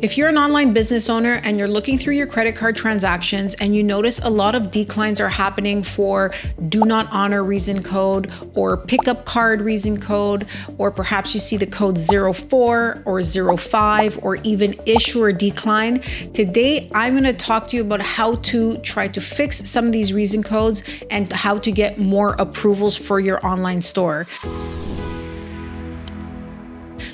If you're an online business owner and you're looking through your credit card transactions and you notice a lot of declines are happening for do not honor reason code or pickup card reason code, or perhaps you see the code 04 or 05 or even issuer decline, today I'm going to talk to you about how to try to fix some of these reason codes and how to get more approvals for your online store.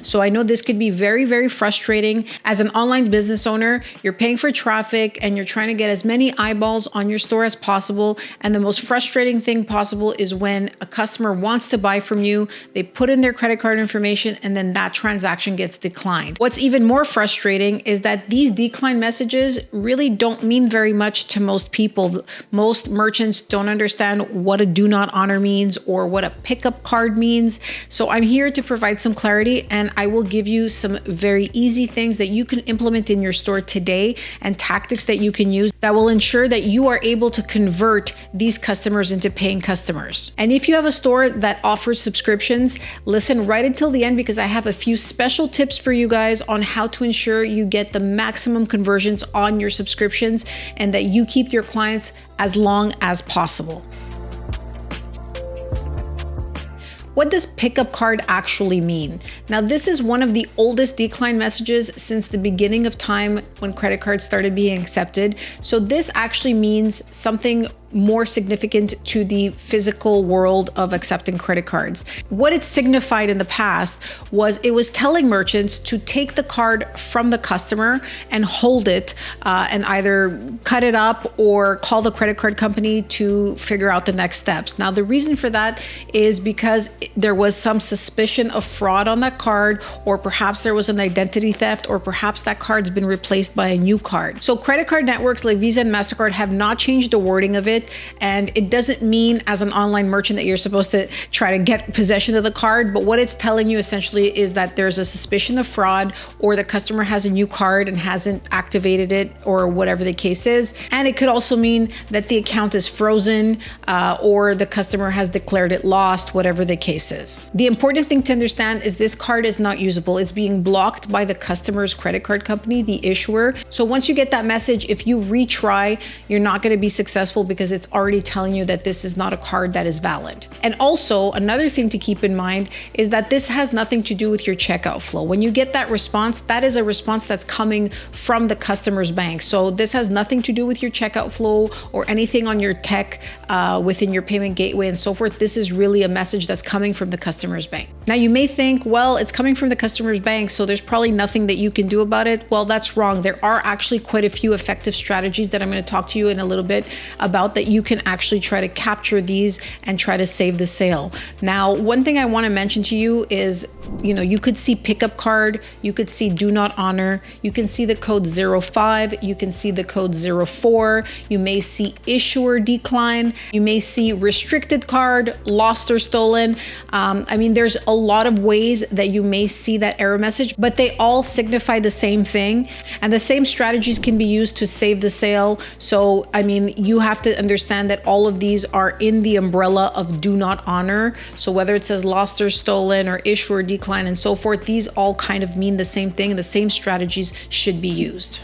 So I know this could be very, very frustrating. As an online business owner, you're paying for traffic and you're trying to get as many eyeballs on your store as possible. And the most frustrating thing possible is when a customer wants to buy from you, they put in their credit card information, and then that transaction gets declined. What's even more frustrating is that these decline messages really don't mean very much to most people. Most merchants don't understand what a do not honor means or what a pickup card means. So I'm here to provide some clarity, and I will give you some very easy things that you can implement in your store today and tactics that you can use that will ensure that you are able to convert these customers into paying customers. And if you have a store that offers subscriptions, listen right until the end, because I have a few special tips for you guys on how to ensure you get the maximum conversions on your subscriptions and that you keep your clients as long as possible. What does pickup card actually mean? Now, this is one of the oldest decline messages since the beginning of time when credit cards started being accepted. So this actually means something more significant to the physical world of accepting credit cards. What it signified in the past was it was telling merchants to take the card from the customer and hold it and either cut it up or call the credit card company to figure out the next steps. Now, the reason for that is because there was some suspicion of fraud on that card, or perhaps there was an identity theft, or perhaps that card's been replaced by a new card. So credit card networks like Visa and MasterCard have not changed the wording of it. And it doesn't mean as an online merchant that you're supposed to try to get possession of the card. But what it's telling you essentially is that there's a suspicion of fraud, or the customer has a new card and hasn't activated it, or whatever the case is. And it could also mean that the account is frozen or the customer has declared it lost, whatever the case is. The important thing to understand is this card is not usable. It's being blocked by the customer's credit card company, the issuer. So once you get that message, if you retry, you're not going to be successful because it's already telling you that this is not a card that is valid. And also, another thing to keep in mind is that this has nothing to do with your checkout flow. When you get that response, that is a response that's coming from the customer's bank. So this has nothing to do with your checkout flow or anything on your tech within your payment gateway and so forth. This is really a message that's coming from the customer's bank. Now, you may think, well, it's coming from the customer's bank, so there's probably nothing that you can do about it. Well, that's wrong. There are actually quite a few effective strategies that I'm going to talk to you in a little bit about that you can actually try to capture these and try to save the sale. Now, one thing I want to mention to you is, you could see pickup card, you could see do not honor, you can see the code 05, you can see the code 04, you may see issuer decline, you may see restricted card, lost or stolen. There's a lot of ways that you may see that error message, but they all signify the same thing. And the same strategies can be used to save the sale. So, you have to understand that all of these are in the umbrella of do not honor. So whether it says lost or stolen or issuer decline and so forth, these all kind of mean the same thing. The same strategies should be used.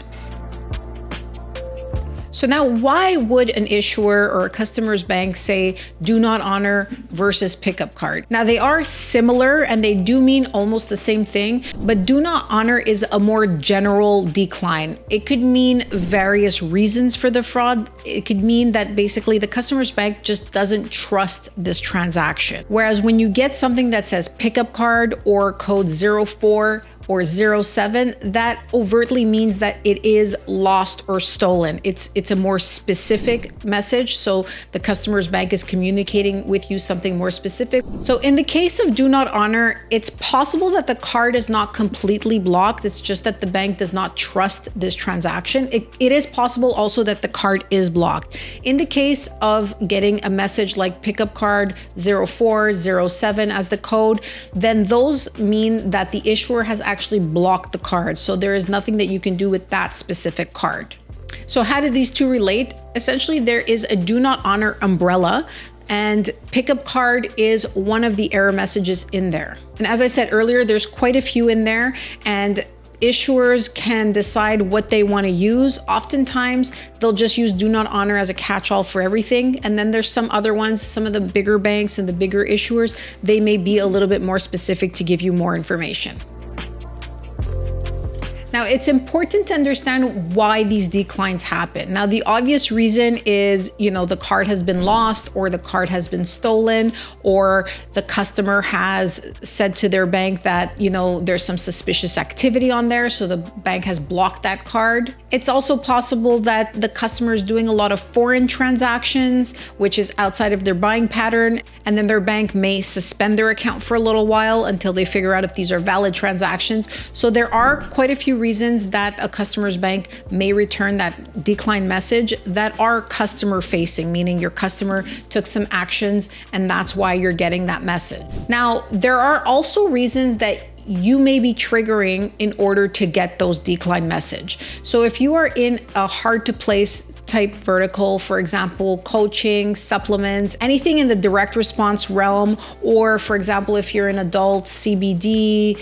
So now, why would an issuer or a customer's bank say do not honor versus pickup card? Now, they are similar and they do mean almost the same thing, but do not honor is a more general decline. It could mean various reasons for the fraud. It could mean that basically the customer's bank just doesn't trust this transaction. Whereas when you get something that says pickup card or code 04 or 07, that overtly means that it is lost or stolen. It's a more specific message. So the customer's bank is communicating with you something more specific. So in the case of do not honor, it's possible that the card is not completely blocked. It's just that the bank does not trust this transaction. It is possible also that the card is blocked. In the case of getting a message like pickup card 04, 07 as the code, then those mean that the issuer has actually blocked the card. So there is nothing that you can do with that specific card. So how do these two relate? Essentially, there is a do not honor umbrella, and pickup card is one of the error messages in there. And as I said earlier, there's quite a few in there, and issuers can decide what they want to use. Oftentimes, they'll just use do not honor as a catch-all for everything. And then there's some other ones, some of the bigger banks and the bigger issuers, they may be a little bit more specific to give you more information. Now, it's important to understand why these declines happen. Now, the obvious reason is, the card has been lost, or the card has been stolen, or the customer has said to their bank that, there's some suspicious activity on there, so the bank has blocked that card. It's also possible that the customer is doing a lot of foreign transactions, which is outside of their buying pattern, and then their bank may suspend their account for a little while until they figure out if these are valid transactions. So there are quite a few reasons that a customer's bank may return that decline message that are customer facing, meaning your customer took some actions and that's why you're getting that message. Now, there are also reasons that you may be triggering in order to get those decline message. So if you are in a hard to place type vertical, for example, coaching, supplements, anything in the direct response realm, or for example, if you're an adult, CBD,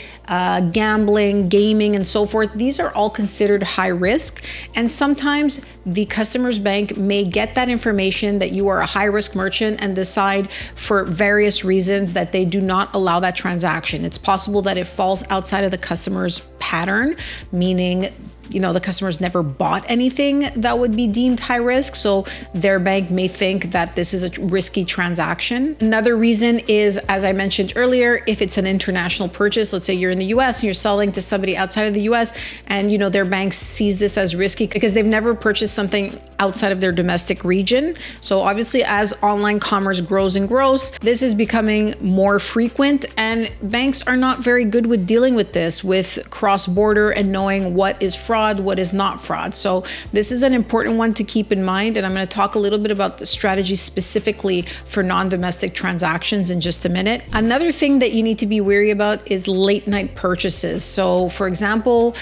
gambling, gaming, and so forth, these are all considered high risk. And sometimes the customer's bank may get that information that you are a high risk merchant and decide for various reasons that they do not allow that transaction. It's possible that it falls outside of the customer's pattern, meaning the customer's never bought anything that would be deemed high risk, so their bank may think that this is a risky transaction. Another reason is, as I mentioned earlier, if it's an international purchase, let's say you're in the US and you're selling to somebody outside of the US, and their bank sees this as risky because they've never purchased something outside of their domestic region. So obviously, as online commerce grows and grows, this is becoming more frequent, and banks are not very good with dealing with this, with cross-border and knowing what is fraud, what is not fraud. So this is an important one to keep in mind. And I'm going to talk a little bit about the strategy specifically for non-domestic transactions in just a minute. Another thing that you need to be wary about is late night purchases. So for example,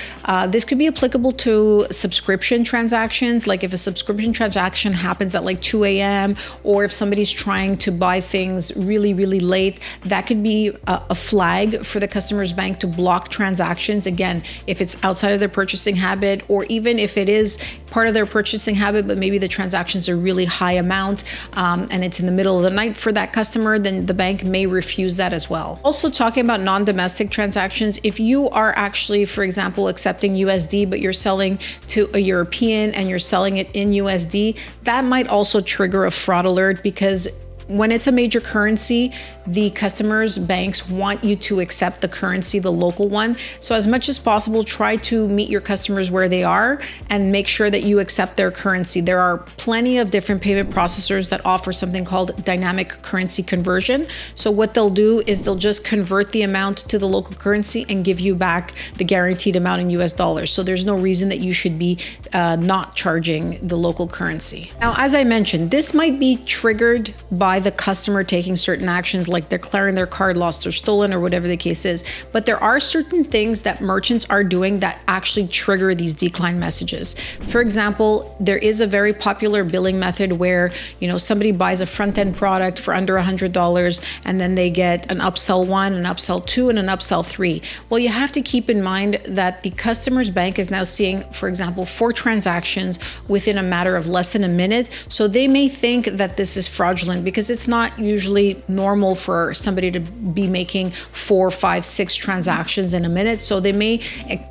this could be applicable to subscription transactions. Like if a subscription transaction happens at like 2 a.m. or if somebody's trying to buy things really, really late, that could be a flag for the customer's bank to block transactions. Again, if it's outside of their purchasing habit, or even if it is part of their purchasing habit, but maybe the transactions are really high amount and it's in the middle of the night for that customer, then the bank may refuse that as well. Also, talking about non-domestic transactions, if you are actually, for example, accepting USD, but you're selling to a European and you're selling it in USD, that might also trigger a fraud alert, because when it's a major currency, the customers' banks want you to accept the currency, the local one. So as much as possible, try to meet your customers where they are and make sure that you accept their currency. There are plenty of different payment processors that offer something called dynamic currency conversion. So what they'll do is they'll just convert the amount to the local currency and give you back the guaranteed amount in US dollars. So there's no reason that you should be not charging the local currency. Now, as I mentioned, this might be triggered by the customer taking certain actions, like declaring their card lost or stolen or whatever the case is. But there are certain things that merchants are doing that actually trigger these decline messages. For example, there is a very popular billing method where, somebody buys a front-end product for under $100 and then they get an upsell 1, an upsell 2, and an upsell 3. Well, you have to keep in mind that the customer's bank is now seeing, for example, 4 transactions within a matter of less than a minute. So they may think that this is fraudulent, because it's not usually normal for somebody to be making 4, 5, 6 transactions in a minute. So they may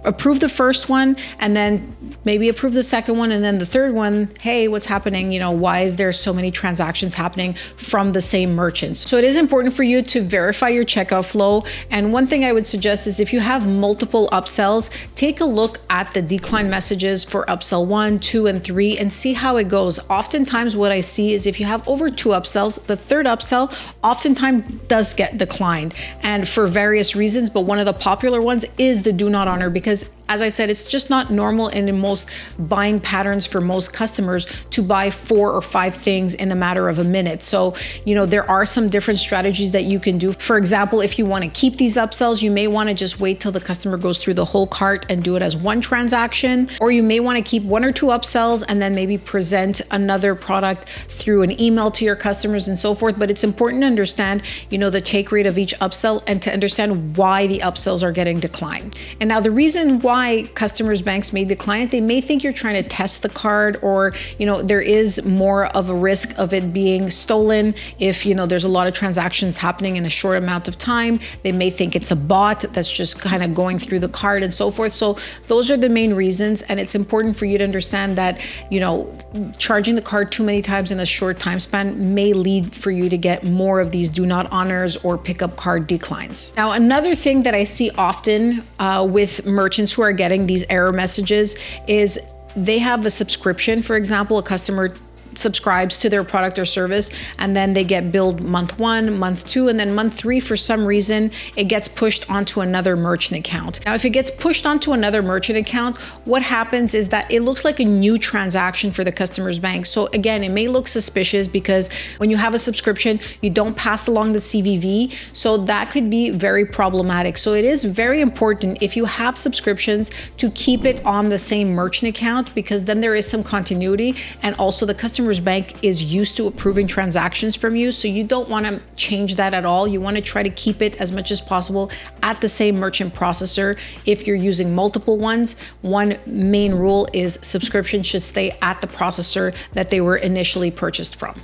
approve the first one and then maybe approve the second one, and then the third one, hey, what's happening? Why is there so many transactions happening from the same merchants? So it is important for you to verify your checkout flow. And one thing I would suggest is if you have multiple upsells, take a look at the decline messages for upsell 1, 2, and 3 and see how it goes. Oftentimes what I see is if you have over 2 upsells, the third upsell oftentimes does get declined, and for various reasons, but one of the popular ones is the do not honor, because as I said, it's just not normal and in most buying patterns for most customers to buy 4 or 5 things in a matter of a minute. So, there are some different strategies that you can do. For example, if you want to keep these upsells, you may want to just wait till the customer goes through the whole cart and do it as one transaction, or you may want to keep 1 or 2 upsells and then maybe present another product through an email to your customers and so forth. But it's important to understand, the take rate of each upsell and to understand why the upsells are getting declined. And now the reason why why customers' banks may decline it. They may think you're trying to test the card, or, there is more of a risk of it being stolen if, there's a lot of transactions happening in a short amount of time. They may think it's a bot that's just kind of going through the card and so forth. So those are the main reasons. And it's important for you to understand that, charging the card too many times in a short time span may lead for you to get more of these do not honors or pickup card declines. Now, another thing that I see often with merchants who are getting these error messages is they have a subscription. For example, a customer subscribes to their product or service, and then they get billed month 1, month 2, and then month 3, for some reason, it gets pushed onto another merchant account. Now, if it gets pushed onto another merchant account, what happens is that it looks like a new transaction for the customer's bank. So again, it may look suspicious because when you have a subscription, you don't pass along the CVV. So that could be very problematic. So it is very important, if you have subscriptions, to keep it on the same merchant account, because then there is some continuity, and also the customer's bank is used to approving transactions from you. So you don't want to change that at all. You want to try to keep it as much as possible at the same merchant processor. If you're using multiple ones, one main rule is subscription should stay at the processor that they were initially purchased from.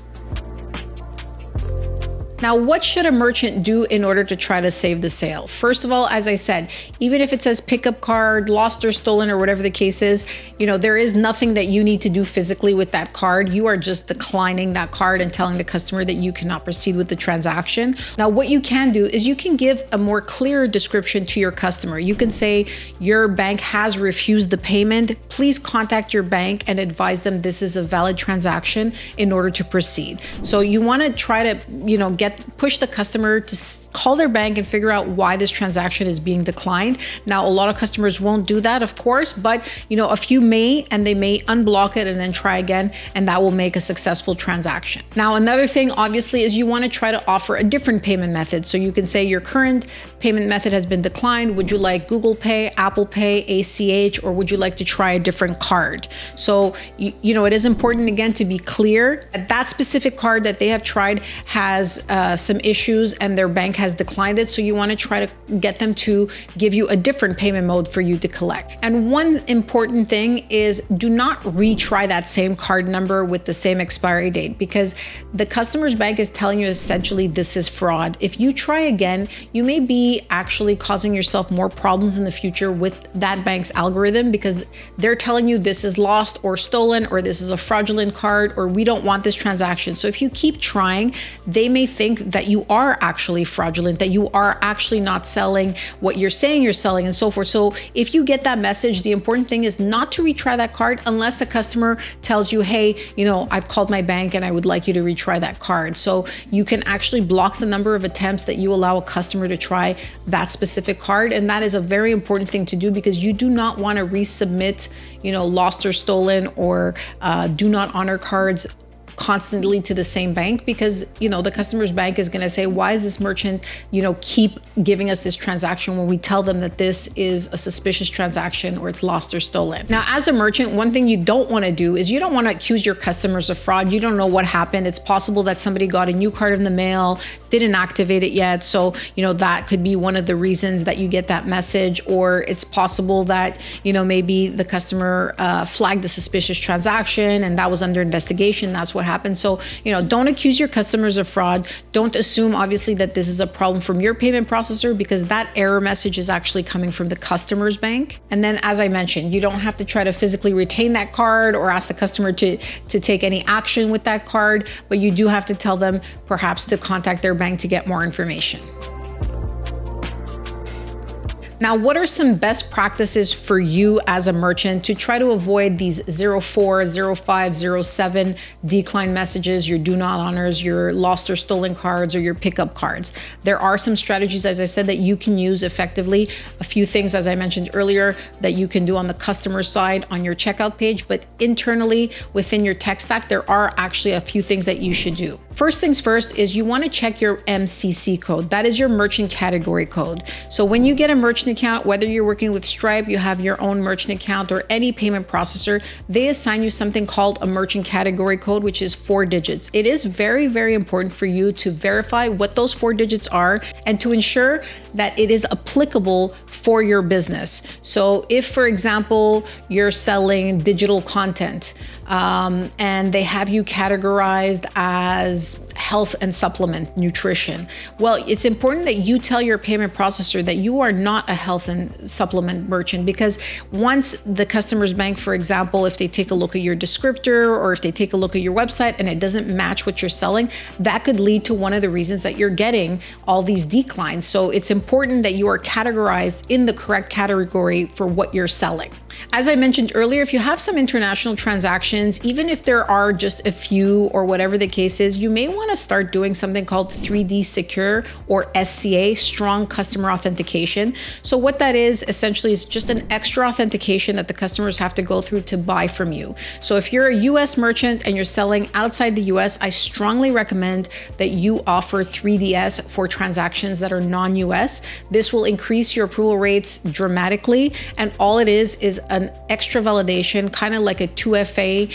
Now, what should a merchant do in order to try to save the sale? First of all, as I said, even if it says pickup card, lost or stolen, or whatever the case is, there is nothing that you need to do physically with that card. You are just declining that card and telling the customer that you cannot proceed with the transaction. Now, what you can do is you can give a more clear description to your customer. You can say, your bank has refused the payment. Please contact your bank and advise them this is a valid transaction in order to proceed. So you want to try to, push the customer to call their bank and figure out why this transaction is being declined. Now, a lot of customers won't do that, of course, but a few may, and they may unblock it and then try again, and that will make a successful transaction. Now, another thing, obviously, is you want to try to offer a different payment method. So you can say your current payment method has been declined. Would you like Google Pay, Apple Pay, ACH, or would you like to try a different card? So, it is important, again, to be clear that that specific card that they have tried has some issues and their bank has declined it. So you want to try to get them to give you a different payment mode for you to collect. And one important thing is, do not retry that same card number with the same expiry date, because the customer's bank is telling you essentially this is fraud. If you try again, you may be actually causing yourself more problems in the future with that bank's algorithm, because they're telling you this is lost or stolen, or this is a fraudulent card, or we don't want this transaction. So if you keep trying, they may think that you are actually fraudulent, that you are actually not selling what you're saying you're selling, and so forth. So if you get that message, the important thing is not to retry that card unless the customer tells you, hey, I've called my bank and I would like you to retry that card. So you can actually block the number of attempts that you allow a customer to try that specific card. And that is a very important thing to do, because you do not want to resubmit, lost or stolen or do not honor cards constantly to the same bank, because the customer's bank is going to say, why is this merchant keep giving us this transaction when we tell them that this is a suspicious transaction or it's lost or stolen. Now, as a merchant, one thing you don't want to do is you don't want to accuse your customers of fraud. You don't know what happened. It's possible that somebody got a new card in the mail, didn't activate it yet, so that could be one of the reasons that you get that message. Or it's possible that maybe the customer flagged a suspicious transaction and that was under investigation. That's what happened. So, don't accuse your customers of fraud. Don't assume, obviously, that this is a problem from your payment processor, because that error message is actually coming from the customer's bank. And then, as I mentioned, you don't have to try to physically retain that card or ask the customer to take any action with that card, but you do have to tell them perhaps to contact their bank to get more information. Now, what are some best practices for you as a merchant to try to avoid these 04, 05, 07 decline messages, your do not honors, your lost or stolen cards, or your pickup cards? There are some strategies, as I said, that you can use effectively. A few things, as I mentioned earlier, that you can do on the customer side on your checkout page, but internally within your tech stack, there are actually a few things that you should do. First things first is you want to check your MCC code. That is your merchant category code. So when you get a merchant merchant account, whether you're working with Stripe, you have your own merchant account, or any payment processor, they assign you something called a merchant category code, which is 4 digits. It is very, very important for you to verify what those 4 digits are and to ensure that it is applicable for your business. So if, for example, you're selling digital content and they have you categorized as health and supplement nutrition, well, it's important that you tell your payment processor that you are not a health and supplement merchant, because once the customer's bank, for example, if they take a look at your descriptor or if they take a look at your website and it doesn't match what you're selling, that could lead to one of the reasons that you're getting all these declines. So it's important that you are categorized in the correct category for what you're selling. As I mentioned earlier, if you have some international transactions, even if there are just a few or whatever the case is, you may want to start doing something called 3D Secure, or SCA, Strong Customer Authentication. So what that is essentially is just an extra authentication that the customers have to go through to buy from you. So if you're a US merchant and you're selling outside the US, I strongly recommend that you offer 3DS for transactions that are non-US. This will increase your approval rates dramatically, and all it is an extra validation, kind of like a 2FA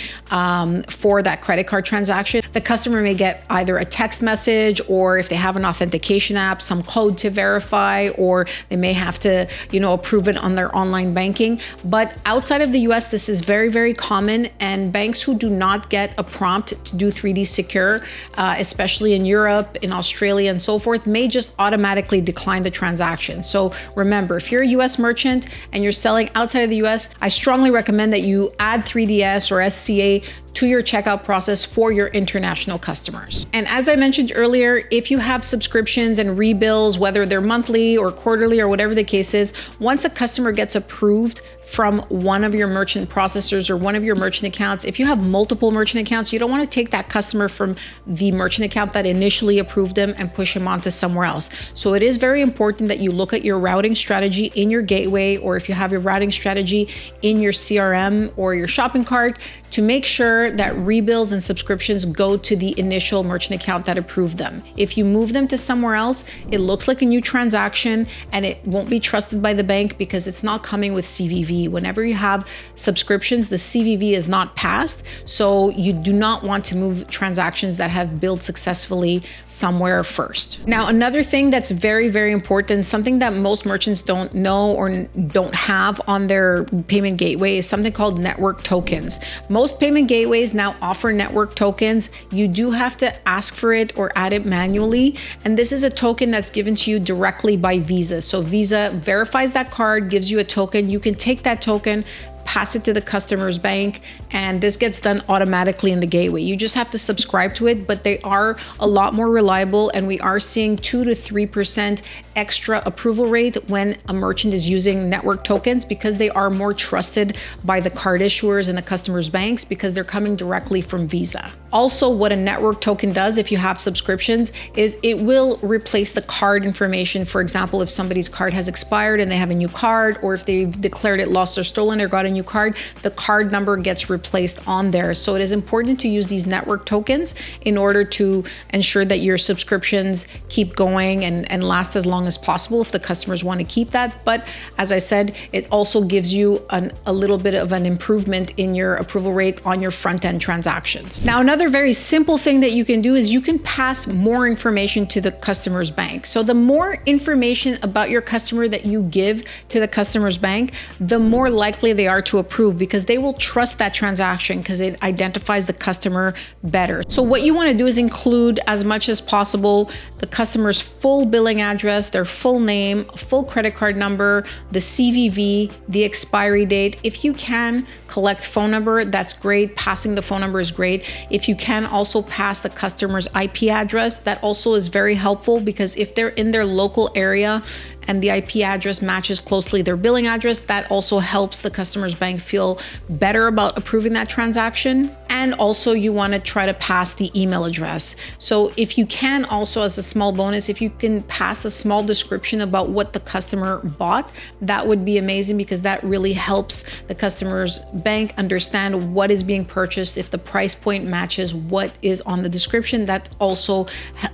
for that credit card transaction. The customer may get either a text message, or if they have an authentication app, some code to verify, or they may have to, approve it on their online banking. But outside of the US, this is very, very common, and banks who do not get a prompt to do 3D Secure, especially in Europe, in Australia, and so forth, may just automatically decline the transaction. So remember, if you're a US merchant and you're selling outside of the US, I strongly recommend that you add 3DS or SCA to your checkout process for your international customers. And as I mentioned earlier, if you have subscriptions and rebills, whether they're monthly or quarterly or whatever the case is, once a customer gets approved from one of your merchant processors or one of your merchant accounts, if you have multiple merchant accounts, you don't want to take that customer from the merchant account that initially approved them and push him onto somewhere else. So it is very important that you look at your routing strategy in your gateway, or if you have your routing strategy in your CRM or your shopping cart, to make sure that rebills and subscriptions go to the initial merchant account that approved them. If you move them to somewhere else, it looks like a new transaction and it won't be trusted by the bank because it's not coming with CVV. Whenever you have subscriptions, the CVV is not passed, so you do not want to move transactions that have billed successfully somewhere first. Now, another thing that's very, very important, something that most merchants don't know or don't have on their payment gateway, is something called network tokens. Most payment gateways now offer network tokens. You do have to ask for it or add it manually. And this is a token that's given to you directly by Visa. So Visa verifies that card, gives you a token. You can take that token, pass it to the customer's bank, and this gets done automatically in the gateway. You just have to subscribe to it, but they are a lot more reliable, and we are seeing 2 to 3% extra approval rate when a merchant is using network tokens, because they are more trusted by the card issuers and the customers' banks because they're coming directly from Visa. Also, what a network token does, if you have subscriptions, is it will replace the card information. For example, if somebody's card has expired and they have a new card, or if they've declared it lost or stolen or got a new card, the card number gets replaced on there. So it is important to use these network tokens in order to ensure that your subscriptions keep going and last as long as possible if the customers want to keep that. But as I said, it also gives you a little bit of an improvement in your approval rate on your front-end transactions. Now, another very simple thing that you can do is you can pass more information to the customer's bank. So the more information about your customer that you give to the customer's bank, the more likely they are to approve, because they will trust that transaction because it identifies the customer better. So what you want to do is include as much as possible the customer's full billing address, their full name, full credit card number, the CVV, the expiry date. If you can collect phone number, that's great. Passing the phone number is great. If you can also pass the customer's IP address, that also is very helpful, because if they're in their local area and the IP address matches closely their billing address, that also helps the customer's bank feel better about approving that transaction. And And also you want to try to pass the email address. So if you can also, as a small bonus, if you can pass a small description about what the customer bought, that would be amazing, because that really helps the customer's bank understand what is being purchased. If the price point matches what is on the description, that also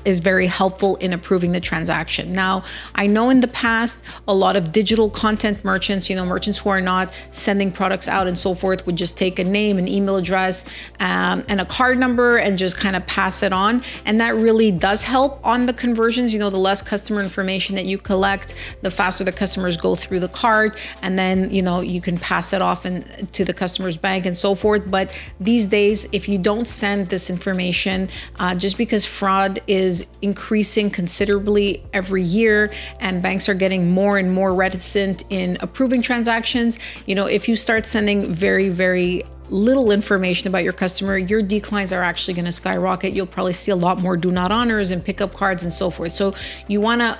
is very helpful in approving the transaction. Now, I know in the past, a lot of digital content merchants, merchants who are not sending products out and so forth, would just take a name, an email address, and a card number and just kind of pass it on. And that really does help on the conversions. The less customer information that you collect, the faster the customers go through the card, and then, you can pass it off to the customer's bank and so forth. But these days, if you don't send this information, just because fraud is increasing considerably every year and banks are getting more and more reticent in approving transactions, if you start sending very, very little information about your customer, your declines are actually going to skyrocket. You'll probably see a lot more do not honors and pickup cards and so forth. So you want to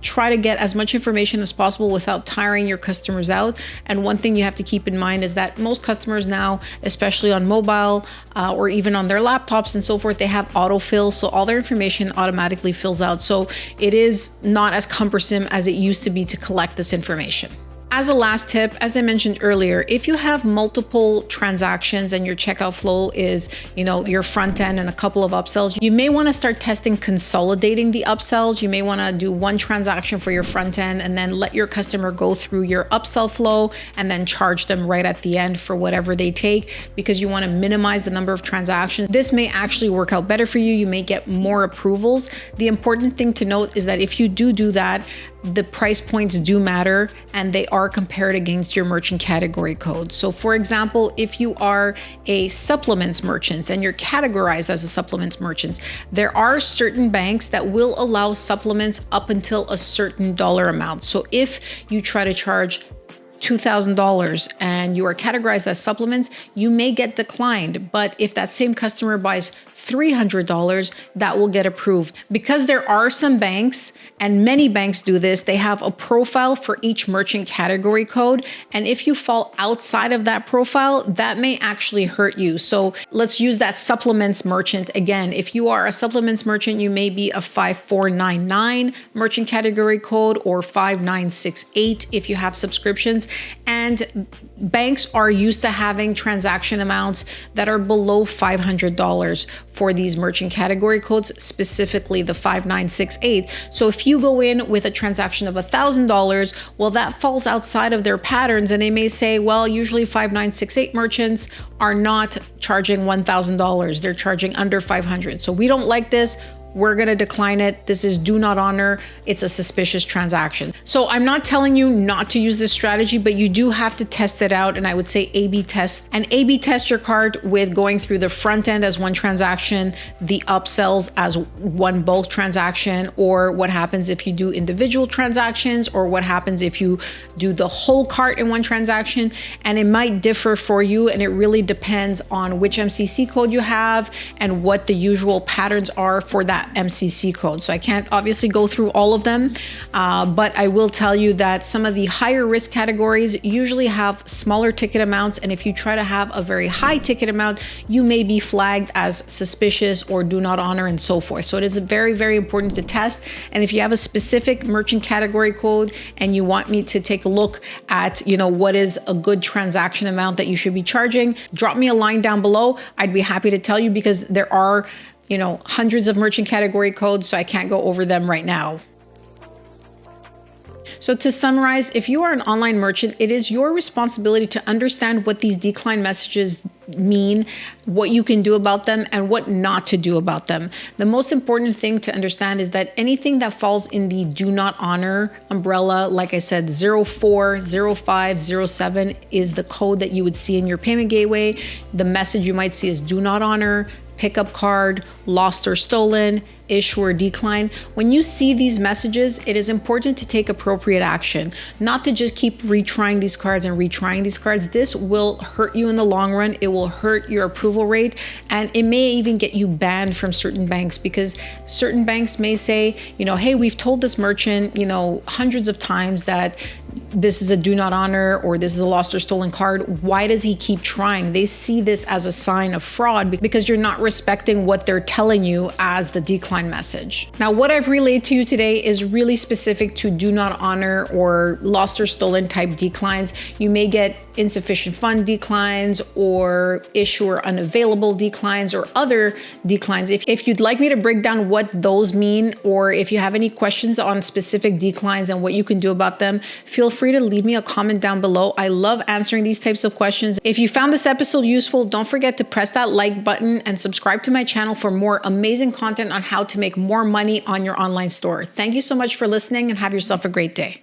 try to get as much information as possible without tiring your customers out. And one thing you have to keep in mind is that most customers now, especially on mobile or even on their laptops and so forth, they have autofill. So all their information automatically fills out. So it is not as cumbersome as it used to be to collect this information. As a last tip, as I mentioned earlier, if you have multiple transactions and your checkout flow is, your front end and a couple of upsells, you may want to start testing consolidating the upsells. You may want to do one transaction for your front end and then let your customer go through your upsell flow and then charge them right at the end for whatever they take, because you want to minimize the number of transactions. This may actually work out better for you. You may get more approvals. The important thing to note is that if you do that, the price points do matter and they are compared against your merchant category code. So for example, if you are a supplements merchant and you're categorized as a supplements merchant, there are certain banks that will allow supplements up until a certain dollar amount. So if you try to charge $2,000 and you are categorized as supplements, you may get declined. But if that same customer buys $300, that will get approved. Because there are some banks, and many banks do this, they have a profile for each merchant category code. And if you fall outside of that profile, that may actually hurt you. So let's use that supplements merchant again. If you are a supplements merchant, you may be a 5499 merchant category code or 5968 if you have subscriptions. And banks are used to having transaction amounts that are below $500 for these merchant category codes, specifically the 5968. So if you go in with a transaction of $1,000, well, that falls outside of their patterns, and they may say, well, usually 5968 merchants are not charging $1,000. They're charging under $500. So we don't like this. We're going to decline it. This is do not honor. It's a suspicious transaction. So I'm not telling you not to use this strategy, but you do have to test it out. And I would say A/B test, and A/B test your card with going through the front end as one transaction, the upsells as one bulk transaction, or what happens if you do individual transactions, or what happens if you do the whole cart in one transaction. And it might differ for you. And it really depends on which MCC code you have and what the usual patterns are for that MCC code. So I can't obviously go through all of them, but I will tell you that some of the higher risk categories usually have smaller ticket amounts. And if you try to have a very high ticket amount, you may be flagged as suspicious or do not honor and so forth. So it is very, very important to test. And if you have a specific merchant category code and you want me to take a look at, what is a good transaction amount that you should be charging, drop me a line down below. I'd be happy to tell you, because there are hundreds of merchant category codes, so I can't go over them right now. So to summarize, if you are an online merchant, it is your responsibility to understand what these decline messages mean, what you can do about them, and what not to do about them. The most important thing to understand is that anything that falls in the do not honor umbrella, like I said, 04, 05, 07 is the code that you would see in your payment gateway. The message you might see is do not honor. pickup card, lost or stolen, issuer decline. When you see these messages, it is important to take appropriate action, not to just keep retrying these cards and retrying these cards. This will hurt you in the long run. It will hurt your approval rate, and it may even get you banned from certain banks, because certain banks may say, hey, we've told this merchant, hundreds of times that this is a do not honor or this is a lost or stolen card. Why does he keep trying? They see this as a sign of fraud because you're not respecting what they're telling you as the decline message. Now, what I've relayed to you today is really specific to do not honor or lost or stolen type declines. You may get insufficient fund declines or issuer unavailable declines or other declines. If you'd like me to break down what those mean, or if you have any questions on specific declines and what you can do about them, feel free to leave me a comment down below. I love answering these types of questions. If you found this episode useful, don't forget to press that like button and subscribe to my channel for more amazing content on how to make more money on your online store. Thank you so much for listening, and have yourself a great day.